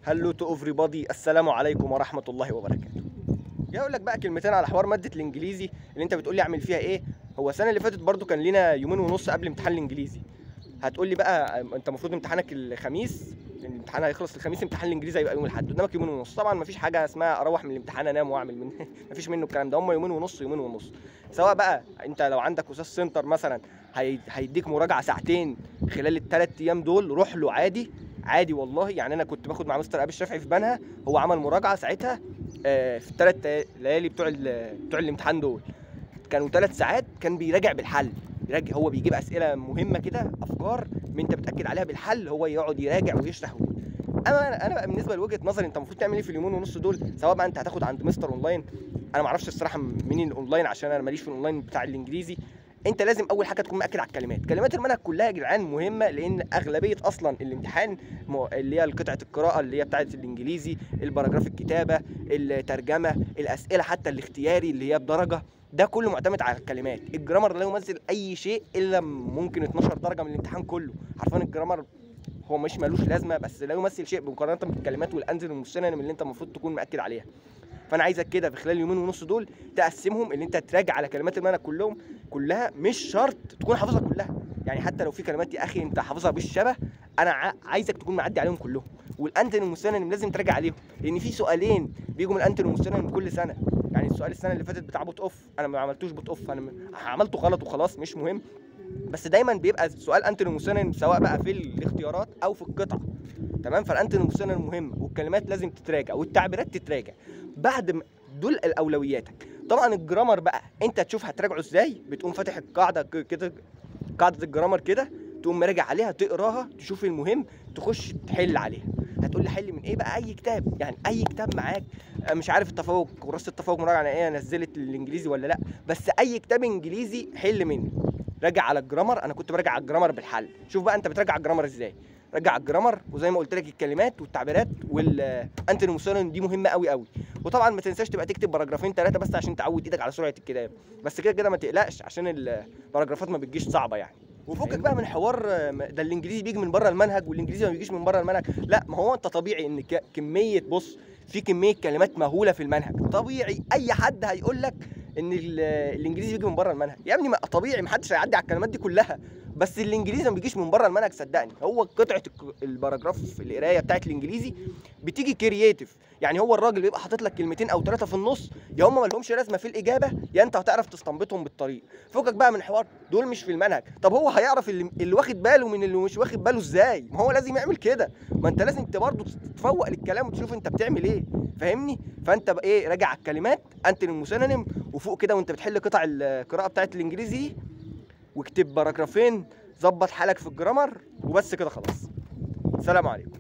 هلو تو everybody، السلام عليكم ورحمة الله وبركاته. جاي اقول لك بقى كلمتين على حوار مادة الانجليزي اللي انت بتقول لي اعمل فيها ايه. هو السنة اللي فاتت برضو كان لينا يومين ونص قبل امتحان الانجليزي. هتقول لي بقى انت المفروض امتحانك الخميس، الامتحان هيخلص الخميس، امتحان الانجليزي هيبقى يوم الاحد، قدامك يومين ونص. طبعا مفيش حاجة اسمها اروح من الامتحان انام واعمل من مفيش منه الكلام ده، هم يومين ونص يومين ونص. سواء بقى انت لو عندك استاذ سنتر مثلا هيديك مراجعة ساعتين خلال الثلاث ايام دول، روح له عادي عادي والله. يعني انا كنت باخد مع مستر ابي الشافعي في بنها، هو عمل مراجعه ساعتها في الثلاث ليالي بتوع الامتحان دول، كانوا 3 ساعات كان بيراجع بالحل. هو بيجيب اسئله مهمه كده، افكار من انت بتاكد عليها بالحل، هو يقعد يراجع ويشرح ويقول. انا بقى بالنسبه لوجهه نظري، انت المفروض تعمل ايه في اليومين ونص دول؟ سواء بقى انت هتاخد عند مستر اونلاين، انا ما اعرفش الصراحه مين الاونلاين عشان انا ماليش في الاونلاين بتاع الانجليزي. انت لازم اول حاجه تكون مأكد على كلمات المنهج كلها يا جدعان مهمه، لان اغلبيه اصلا الامتحان اللي هي قطعه القراءه اللي هي بتاعه الانجليزي، الباراجراف، الكتابه، الترجمه، الاسئله حتى الاختياري اللي هي بدرجه، ده كله معتمد على الكلمات. الجرامر لا يمثل اي شيء الا ممكن 12 درجه من الامتحان كله. عارفين الجرامر هو مش ملوش لازمه، بس لا يمثل شيء مقارنه بالكلمات والانزل والسينونيم اللي انت المفروض تكون مأكد عليها. فانا عايزك كده في خلال اليومين ونص دول تقسمهم، ان انت تراجع على كلمات المنهج كلها، مش شرط تكون حافظها كلها. يعني حتى لو في كلمات يا اخي انت حافظها بالشبه، انا عايزك تكون معدي عليهم كلهم. والانتونيم والسينونيم لازم تراجع عليهم، لان في سؤالين بيجوا من الانتونيم والسينونيم كل سنه. يعني السؤال السنه اللي فاتت بتاع بوت اوف، انا ما عملتوش بوت اوف، انا عملته غلط وخلاص مش مهم، بس دايما بيبقى سؤال انتونيم وسينونيم سواء بقى في الاختيارات او في القطعه. تمام، فالانتونيم والسينونيم مهم، والكلمات لازم تتراجع، والتعبيرات تتراجع. بعد ما دول الاولوياتك. طبعا الجرامر بقى انت تشوف هتراجعه ازاي، بتقوم فاتح القاعده كده، قاعده الجرامر كده، تقوم مراجع عليها، تقراها، تشوف المهم، تخش تحل عليها. هتقول لي حل من ايه بقى؟ اي كتاب، يعني اي كتاب معاك. مش عارف التفوق، كراسه التفوق مراجعه عن ايه، نزلت الانجليزي ولا لا، بس اي كتاب انجليزي حل منه. راجع على الجرامر، انا كنت براجع على الجرامر بالحل. شوف بقى انت بتراجع على الجرامر ازاي، رجع على الجرامر، وزي ما قلت لك الكلمات والتعبيرات والانتونيم والسينونيم دي مهمه قوي قوي. وطبعا ما تنساش تبقى تكتب باراجرافين 3 بس عشان تعود ايدك على سرعه الكتاب، بس كده كده ما تقلقش عشان الباراجرافات ما بتجيش صعبه يعني. وفكك بقى من حوار ده الانجليزي بيجي من بره المنهج والانجليزي ما بيجيش من بره المنهج. لا، ما هو انت طبيعي ان كميه، بص، في كميه كلمات مهوله في المنهج، طبيعي اي حد هيقول لك ان الانجليزي بيجي من بره المنهج. يا ابني طبيعي، ما حدش هيعدي على الكلمات دي كلها، بس الانجليزي ما بيجيش من بره المنهج صدقني. هو قطعه الباراجراف، القرايه بتاعت الانجليزي بتيجي كرييتيف. يعني هو الراجل بيبقى حاطط لك كلمتين او 3 في النص، يا هم ما لهمش لازمه في الاجابه، يا انت هتعرف تستنبطهم بالطريق. فكك بقى من حوار دول مش في المنهج. طب هو هيعرف اللي واخد باله من اللي مش واخد باله ازاي؟ ما هو لازم يعمل كده، ما انت لازم برضه تتفوق للكلام وتشوف انت بتعمل ايه، فاهمني؟ فانت بقى ايه، راجع على الكلمات، انتونيم وسينونيم، وفوق كده وانت بتحل قطع القراءه بتاعت الانجليزي، واكتب باراجرافين، ظبط حالك في الجرامر، وبس كده خلاص. سلام عليكم.